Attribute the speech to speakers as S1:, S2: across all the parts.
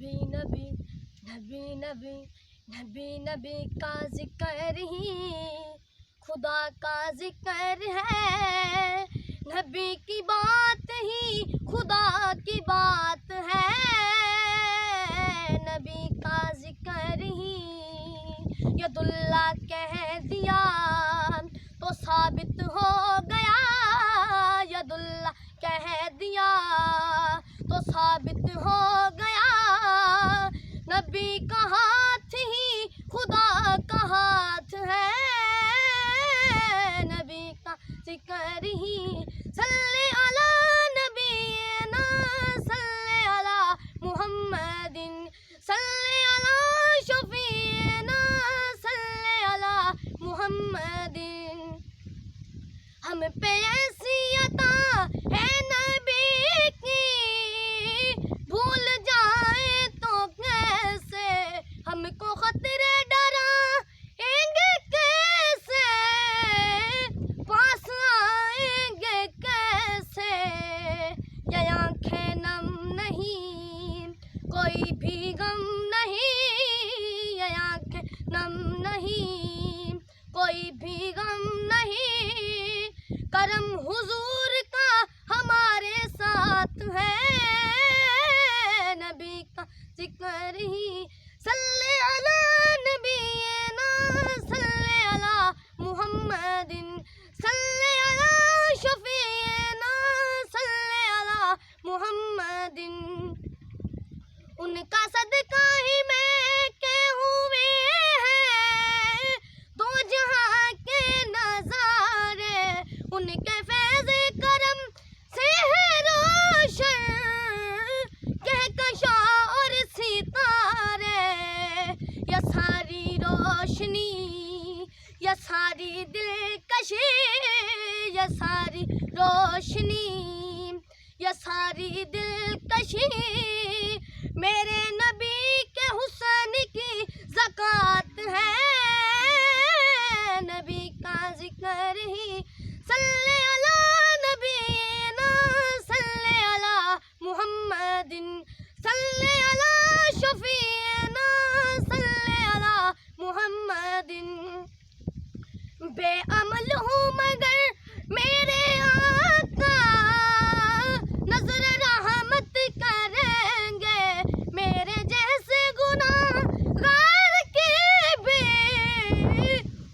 S1: نبی نبی نبی نبی نبی نبی کا ذکر ہی خدا کا ذکر ہے، نبی کی بات ہی خدا کی بات ہے، نبی کا ذکر ہی ید اللہ کہہ دیا تو ثابت ہو گیا، ید اللہ کہہ دیا تو ثابت ہو گیا، نبی کا ہاتھ ہی خدا کا ہاتھ ہے، نبی کا ذکر ہی صلی علی نبینا صلی علی محمد صلی علی شفیعنا صلی علی محمد، ہم پہ ایسی عطا ہے نبی کی، بھول جائیں تو کیسے ہم کو خطرے ڈرائیں گے، کیسے پاس آئیں گے، کیسے یہ آنکھیں نم نہیں کوئی بھی غم نہیں، یہ آنکھیں نم نہیں کوئی بھی غم نہیں، کرم حضور کا ہمارے ساتھ ہے، نبی کا ذکر ہی صلی علی نبینا صلی علی محمد صلی علی شفیعنا صلی علی محمد، ان کا صدقہ ہی میں کہ ہوئے ہیں دو جہاں کے نظارے، ان کے فیض کرم سے ہے روشن کہکشاں اور ستارے، یہ ساری روشنی یہ ساری دلکشی، یہ ساری روشنی یہ ساری دلکشی، میرے نبی کے حسن کی زکوٰۃ ہے، نبی کا ذکر ہی صلی علی نبینا صلی علی محمد صلی علی شفیعنا صلی علی محمد، بے عمل ہوں مگر میرے آقا نظر رحمت کریں گے، میرے جیسے گناہگار کی بھی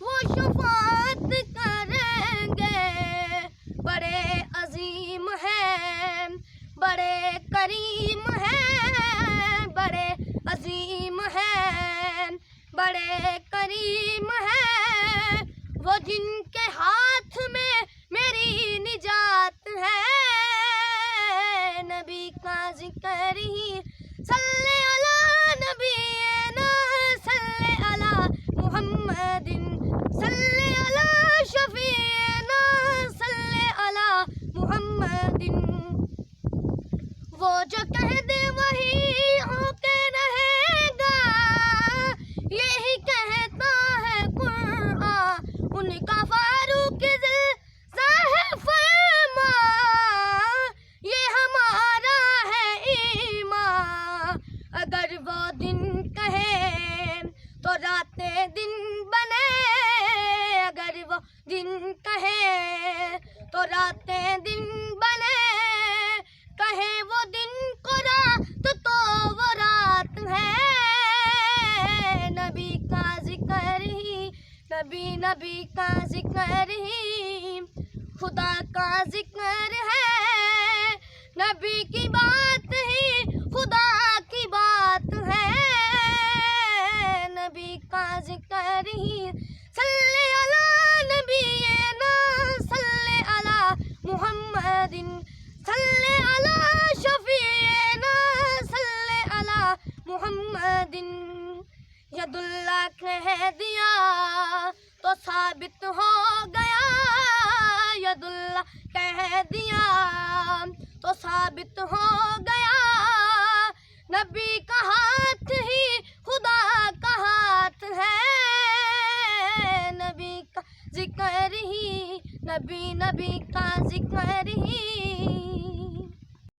S1: وہ شفاعت کریں گے، بڑے عظیم ہیں بڑے کریم ہیں، بڑے عظیم ہیں بڑے کریم ہیں، وہ جن کے ہاتھ میں میری نجات ہے، نبی کا ذکر ہی صلی علی نبینا صلی علی محمد صلی علی شفیعنا صلی علی محمد، وہ جو کہہ دے وہی ہو کے رہے گا، یہی کہتا ہے قرآن، ان کا فاروق ذوالفضل فرما، یہ ہمارا ہے ایمان، اگر وہ دن کہے تو راتیں دن بنے، اگر وہ دن کہے تو راتیں دن بنے، کہے وہ دن کو رات تو وہ رات ہے، نبی کا ذکر ہی نبی نبی کا ذکر ہی خدا کا ذکر ہے، نبی کی بات ہی خدا کی بات ہے، نبی کا ذکر ہی صلی علی نبینا صلی علی محمد صلی علی شفیعنا صلی علی محمد، ید اللہ کہہ دیا تو ثابت ہو گیا، ید اللہ کہہ دیا تو ثابت ہو گیا، نبی کا ہاتھ ہی خدا کا ہاتھ ہے، نبی کا ذکر ہی نبی کا ذکر ہی